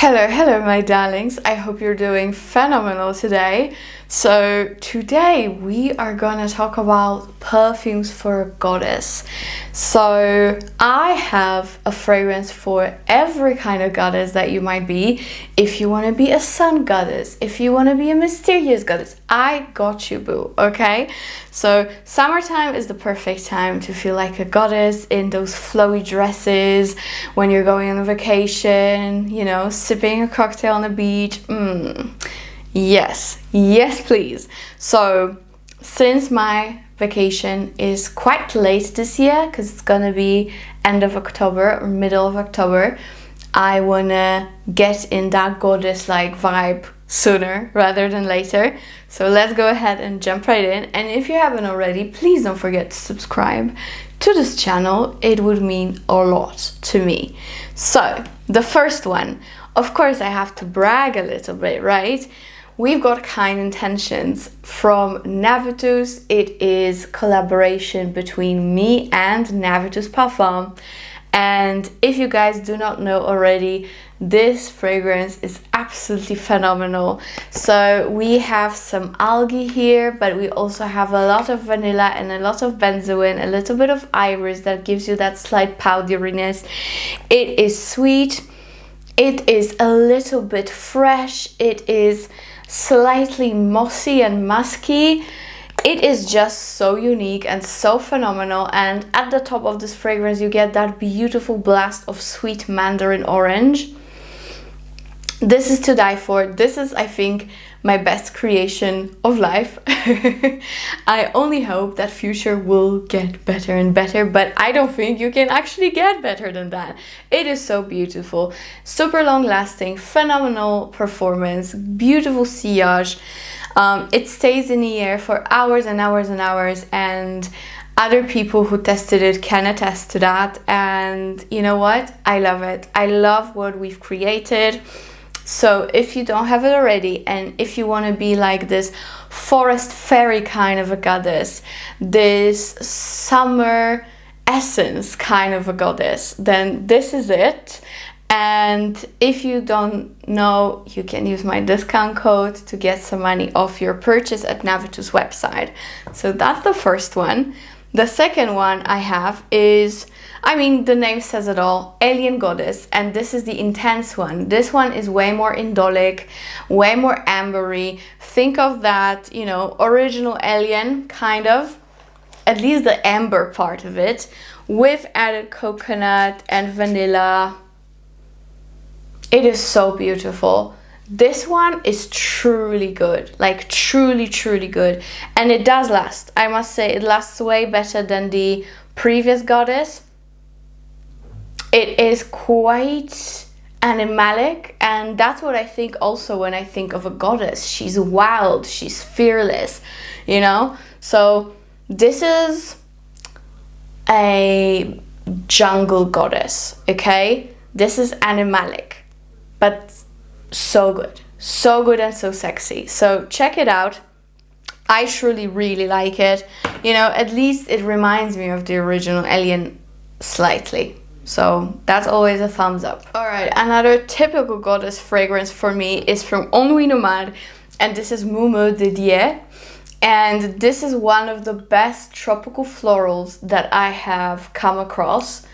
Hello my darlings. I hope you're doing phenomenal today. So today we are gonna talk about perfumes for a goddess. So I have a fragrance for every kind of goddess that you might be. If you want to be a sun goddess, if you want to be a mysterious goddess, I got you, boo, okay? So summertime is the perfect time to feel like a goddess in those flowy dresses when you're going on a vacation, you know, sipping a cocktail on the beach. Yes, please. So since my vacation is quite late this year, because it's gonna be end of October or middle of October, I wanna get in that goddess like vibe sooner rather than later. So let's go ahead and jump right in. And if you haven't already, please don't forget to subscribe to this channel. It would mean a lot to me. So the first one, of course I have to brag a little bit, right? We've got Kind Intentions from Navitus. It is collaboration between me and Navitus Parfum. And if you guys do not know already, this fragrance is absolutely phenomenal. So we have some algae here, but we also have a lot of vanilla and a lot of benzoin, a little bit of iris that gives you that slight powderiness. It is sweet. It is a little bit fresh. It is slightly mossy and musky. It is just so unique and so phenomenal. And at the top of this fragrance you get that beautiful blast of sweet mandarin orange. This is to die for. This is, I think, my best creation of life. I only hope that future will get better and better, but I don't think you can actually get better than that. It is so beautiful, super long lasting, phenomenal performance, beautiful sillage. It stays in the air for hours and hours and hours, and other people who tested it can attest to that. And you know what? I love it. I love what we've created. So if you don't have it already, and if you want to be like this forest fairy kind of a goddess, this summer essence kind of a goddess, then this is it. And if you don't know, you can use my discount code to get some money off your purchase at Navitus website. So that's the first one. The second one I have is, I mean, the name says it all, Alien Goddess, and this is the intense one. This one is way more indolic, way more ambery. Think of that, you know, original Alien, kind of, at least the amber part of it, with added coconut and vanilla. It is so beautiful. This one is truly good, like truly good, and it does last. I must say it lasts way better than the previous goddess. It is quite animalic, and that's what I think also when I think of a goddess. She's wild, she's fearless, you know? So this is a jungle goddess, okay? This is animalic, but so good and so sexy. So check it out. I truly really like it. You know, at least it reminds me of the original Alien slightly. So that's always a thumbs up. All right, another typical goddess fragrance for me is from Nuit Nomade, and this is Murmure de Dieux. And this is one of the best tropical florals that I have come across.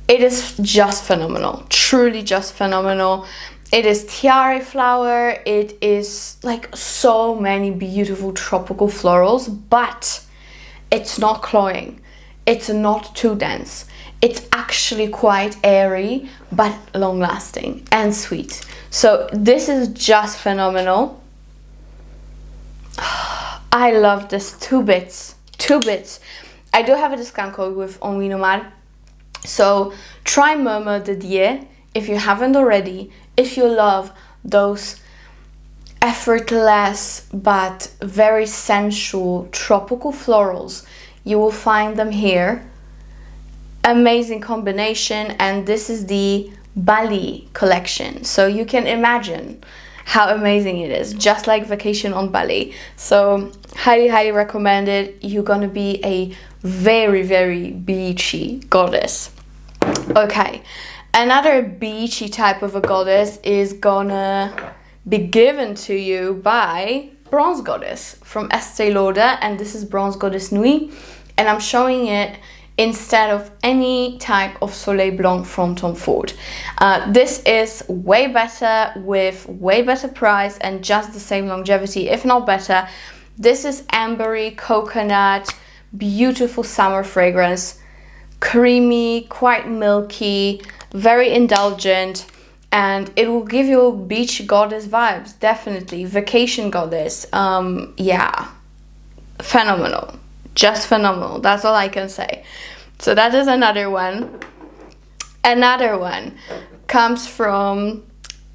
It is just phenomenal, truly just phenomenal. It is tiare flower. It is like so many beautiful tropical florals, but it's not cloying. It's not too dense. It's actually quite airy, but long lasting and sweet. So this is just phenomenal. I love this. Two bits. I do have a discount code with Nuit Nomade. So try Murmure de Dieux if you haven't already. If you love those effortless but very sensual tropical florals, you will find them here. Amazing combination, and this is the Bali collection. So you can imagine how amazing it is, just like vacation on Bali. So highly recommend it. You're gonna be a very beachy goddess. Okay, Another beachy type of a goddess is gonna be given to you by Bronze Goddess from Estee Lauder, and this is Bronze Goddess Nuit, and I'm showing it instead of any type of Soleil Blanc from Tom Ford. This is way better with way better price and just the same longevity, if not better. This is ambery, coconut, beautiful summer fragrance, creamy, quite milky, very indulgent, and it will give you beach goddess vibes, definitely. Vacation goddess, yeah, phenomenal, just phenomenal, that's all I can say. So that is another one. Another one comes from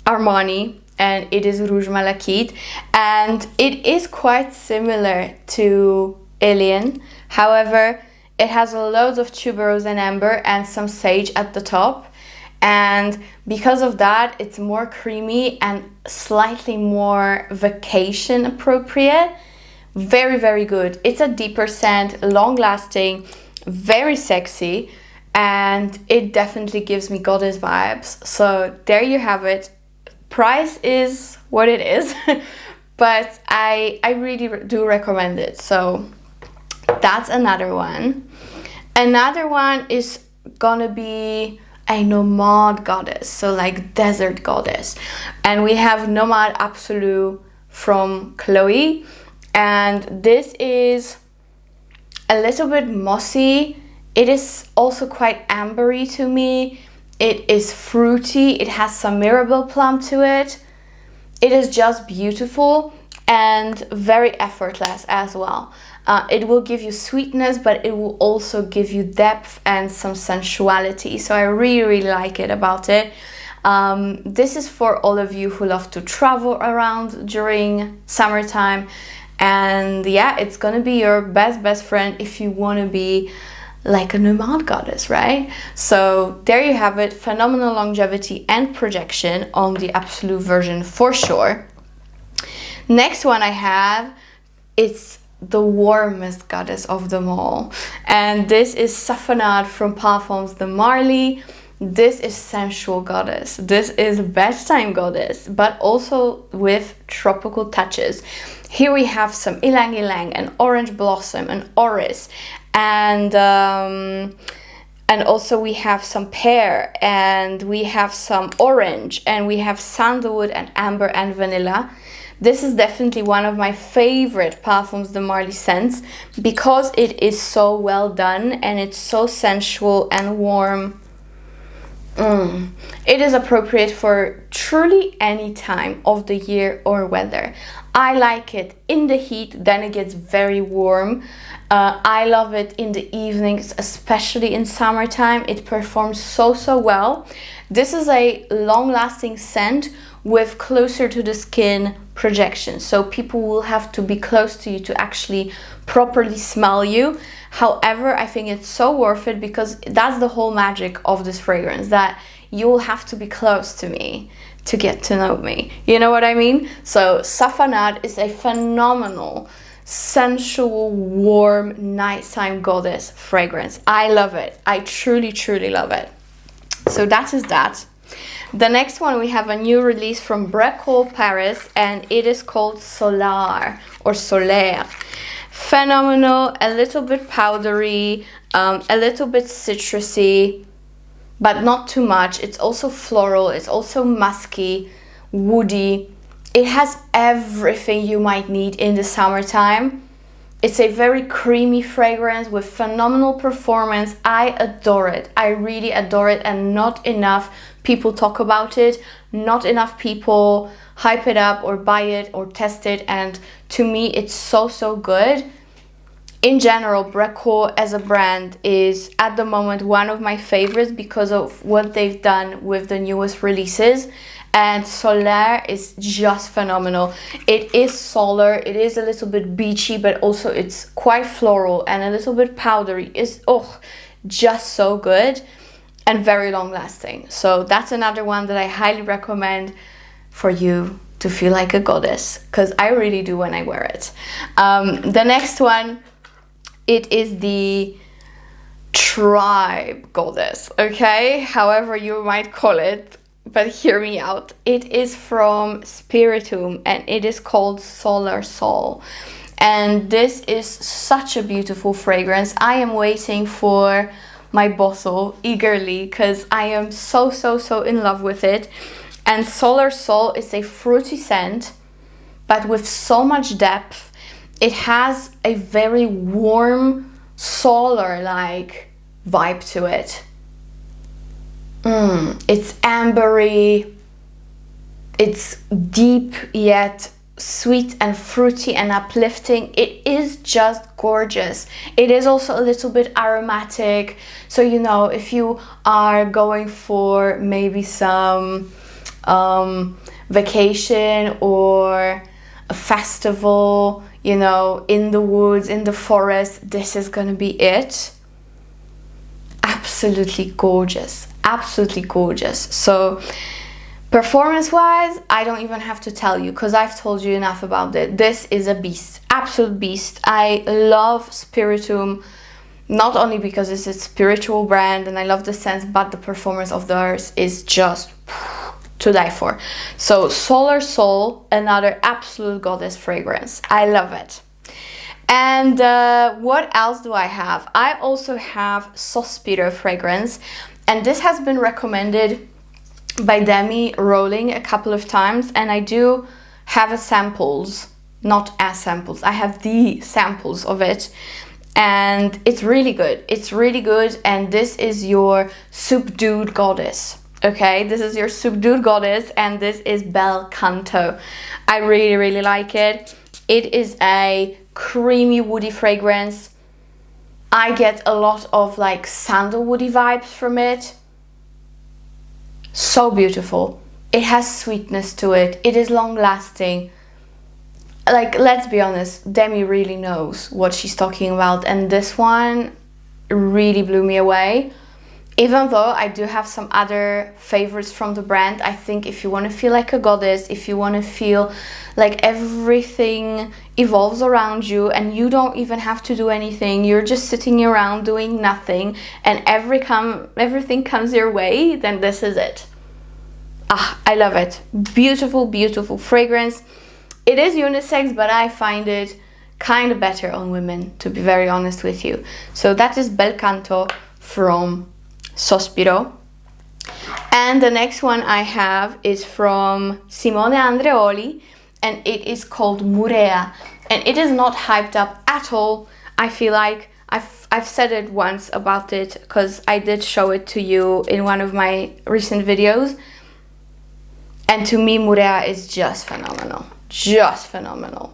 Armani, and it is Rouge Malachite, and it is quite similar to Alien. However, it has loads of tuberose and amber and some sage at the top, and because of that it's more creamy and slightly more vacation appropriate. Very, very good. It's a deeper scent, long lasting, very sexy, and it definitely gives me goddess vibes. So there you have it. Price is what it is, but I really do recommend it. So that's another one. Another one is gonna be a Nomade goddess, so like desert goddess, and we have Nomade Absolu from Chloe, and this is a little bit mossy. It is also quite ambery to me. It is fruity. It has some Mirabelle plum to it. It is just beautiful and very effortless as well. It will give you sweetness, but it will also give you depth and some sensuality. So I really, really like it about it. This is for all of you who love to travel around during summertime. And yeah, it's gonna be your best friend if you wanna be like a nomad goddess, right? So there you have it. Phenomenal longevity and projection on the Absolu version for sure. Next one I have, it's the warmest goddess of them all, and this is Safanad from Parfums de Marly. This is sensual goddess. This is bedtime goddess, but also with tropical touches. Here we have some ylang ylang and orange blossom and orris, and also we have some pear, and we have some orange, and we have sandalwood and amber and vanilla. This is definitely one of my favorite Parfums de Marly scents because it is so well done and it's so sensual and warm. It is appropriate for truly any time of the year or weather. I like it in the heat, then it gets very warm. I love it in the evenings, especially in summertime. It performs so well. This is a long-lasting scent with closer to the skin projection, so people will have to be close to you to actually properly smell you. However, I think it's so worth it because that's the whole magic of this fragrance, that you will have to be close to me to get to know me. You know what I mean? So Safanad is a phenomenal, sensual, warm, nighttime goddess fragrance. I love it. I truly love it. So that is that. The next one, we have a new release from Brecourt, Paris, and it is called Solaire or Solaire. Phenomenal, a little bit powdery, a little bit citrusy, but not too much. It's also floral, it's also musky, woody. It has everything you might need in the summertime. It's a very creamy fragrance with phenomenal performance. I adore it. I really adore it, and not enough people talk about it. Not enough people hype it up or buy it or test it, and to me it's so good. In general, Brecourt as a brand is at the moment one of my favorites because of what they've done with the newest releases. And Solaire is just phenomenal. It is solar, it is a little bit beachy, but also it's quite floral and a little bit powdery. It's just so good and very long lasting. So that's another one that I highly recommend for you to feel like a goddess, because I really do when I wear it. The next one, it is the tribe goddess, okay? However you might call it, but hear me out. It is from Spiritum and it is called Solar Soul. And this is such a beautiful fragrance. I am waiting for my bottle eagerly because I am so in love with it. And Solar Soul is a fruity scent, but with so much depth. It has a very warm, solar-like vibe to it. It's ambery, it's deep yet sweet and fruity and uplifting. It is just gorgeous. It is also a little bit aromatic, so you know, if you are going for maybe some vacation or a festival, you know, in the woods, in the forest, this is gonna be it. Absolutely gorgeous, absolutely gorgeous. So performance wise, I don't even have to tell you because I've told you enough about it. This is a beast, absolute beast. I love Spiritum, not only because it's a spiritual brand and I love the scent, but the performance of theirs is just to die for. So Solar Soul, another absolute goddess fragrance. I love it. And what else do I have? I also have Sospiro fragrance, and this has been recommended by Demi Rolling a couple of times, and I do have samples, not as samples. I have the samples of it, and it's really good. It's really good, and this is your subdued goddess. Okay, this is your subdued goddess, and this is Bel Canto. I really like it. It is a creamy woody fragrance. I get a lot of like sandalwoody vibes from it. So beautiful. It has sweetness to it. It is long lasting. Like, let's be honest, Demi really knows what she's talking about, and this one really blew me away. Even though I do have some other favorites from the brand, I think if you want to feel like a goddess, if you want to feel like everything evolves around you and you don't even have to do anything, you're just sitting around doing nothing and everything comes your way, then this is it. I love it. Beautiful, beautiful fragrance. It is unisex, but I find it kind of better on women, to be very honest with you. So that is Bel Canto from Sospiro. And the next one I have is from Simone Andreoli, and it is called Moorea, and it is not hyped up at all. I feel like I've said it once about it because I did show it to you in one of my recent videos, and to me Moorea is just phenomenal, just phenomenal.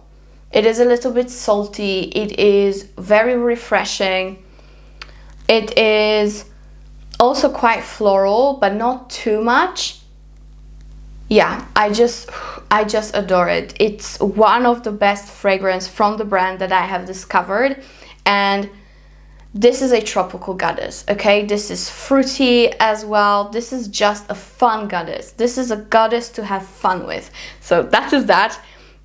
It is a little bit salty, it is very refreshing, it is also quite floral, but not too much. Yeah, I just adore it. It's one of the best fragrance from the brand that I have discovered, and this is a tropical goddess, okay? This is fruity as well. This is just a fun goddess. This is a goddess to have fun with. So that is that.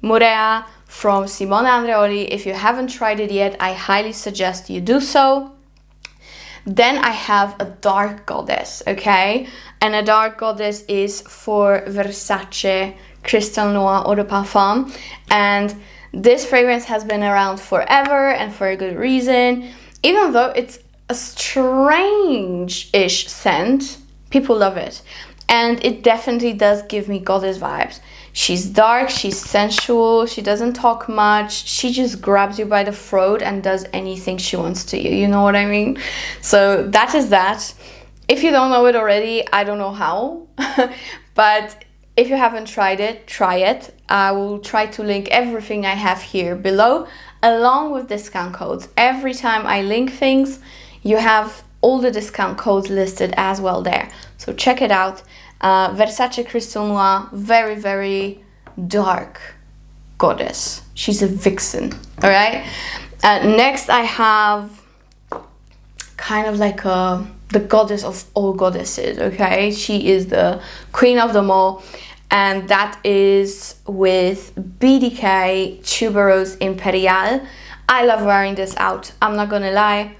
Moorea from Simone Andreoli. If you haven't tried it yet, I highly suggest you do so. Then I have a dark goddess, okay? And a dark goddess is for Versace Crystal Noir Eau de Parfum. And this fragrance has been around forever and for a good reason. Even though it's a strange-ish scent, people love it. And it definitely does give me goddess vibes. She's dark, she's sensual, she doesn't talk much, she just grabs you by the throat and does anything she wants to you, you know what I mean? So that is that. If you don't know it already, I don't know how, but if you haven't tried it, try it. I will try to link everything I have here below, along with discount codes. Every time I link things, you have all the discount codes listed as well there. So check it out. Versace Crystal Noir, very dark goddess. She's a vixen, all right? Next I have kind of like the goddess of all goddesses, okay? She is the queen of them all, and that is with BDK Tubereuse Imperiale. I love wearing this out, I'm not gonna lie.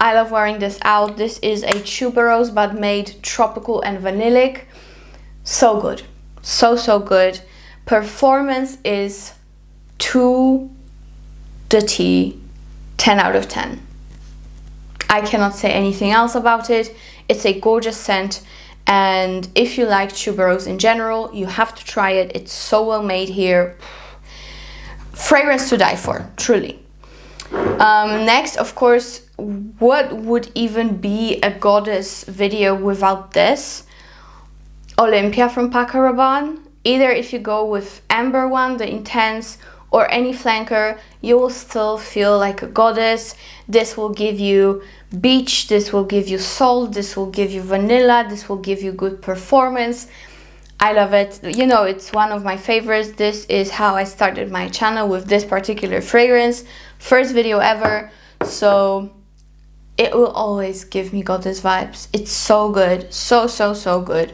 I love wearing this out. This is a tuberose but made tropical and vanillic. So good. So good. Performance is to the T, 10 out of 10. I cannot say anything else about it. It's a gorgeous scent, and if you like tuberose in general, you have to try it. It's so well made here. Fragrance to die for, truly. Next, of course, what would even be a goddess video without this? Olympia from Paco Rabanne. Either if you go with amber one, the intense, or any flanker, you will still feel like a goddess. This will give you beach, this will give you salt, this will give you vanilla, this will give you good performance. I love it. You know, it's one of my favorites. This is how I started my channel, with this particular fragrance. First video ever, so it will always give me goddess vibes. It's so good, so good.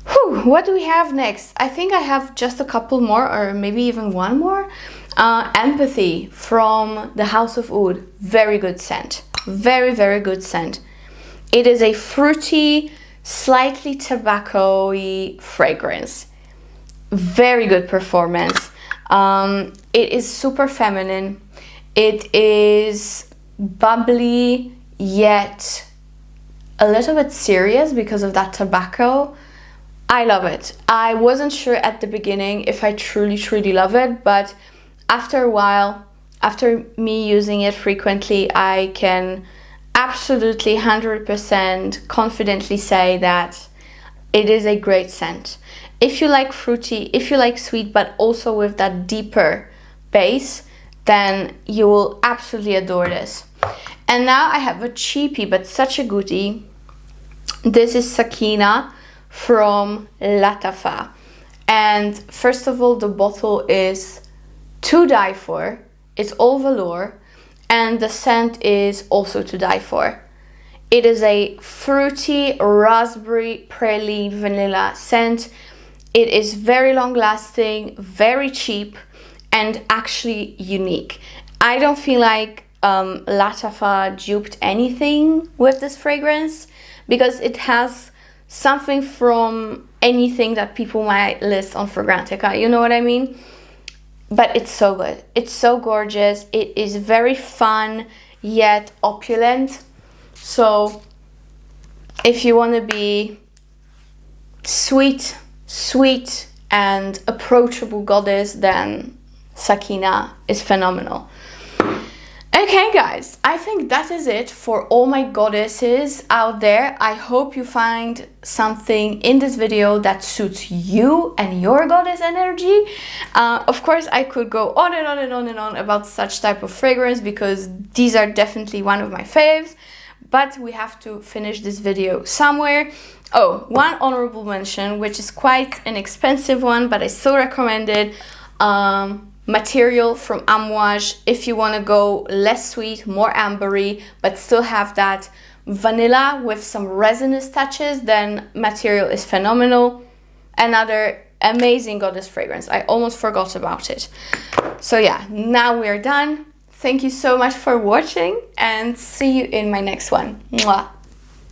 Whew, what do we have next? I think I have just a couple more, or maybe even one more. Empathy from the House of Oud. Very good scent. Very good scent. It is a fruity, slightly tobacco-y fragrance. Very good performance. It is super feminine. It is bubbly, yet a little bit serious because of that tobacco. I love it. I wasn't sure at the beginning if I truly love it, but after a while, after me using it frequently, I can absolutely 100% confidently say that it is a great scent. If you like fruity, if you like sweet, but also with that deeper base, then you will absolutely adore this. And now I have a cheapie, but such a goodie. This is Sakina from Latafa, and first of all, the bottle is to die for. It's all velour, and the scent is also to die for. It is a fruity raspberry praline vanilla scent. It is very long lasting, very cheap, and actually unique. I don't feel like Latafa duped anything with this fragrance, because it has something from anything that people might list on Fragrantica, you know what I mean? But it's so good. It's so gorgeous. It is very fun, yet opulent. So if you want to be sweet and approachable goddess, then Sakina is phenomenal. Okay guys, I think that is it for all my goddesses out there. I hope you find something in this video that suits you and your goddess energy. Of course, I could go on and on about such type of fragrance, because these are definitely one of my faves, but we have to finish this video somewhere. Oh, one honorable mention, which is quite an expensive one, but I still recommend it. Material from Amouage. If you want to go less sweet, more ambery, but still have that vanilla with some resinous touches, then Material is phenomenal. Another amazing goddess fragrance. I almost forgot about it. So yeah, now we're done. Thank you so much for watching, and see you in my next one. Mwah.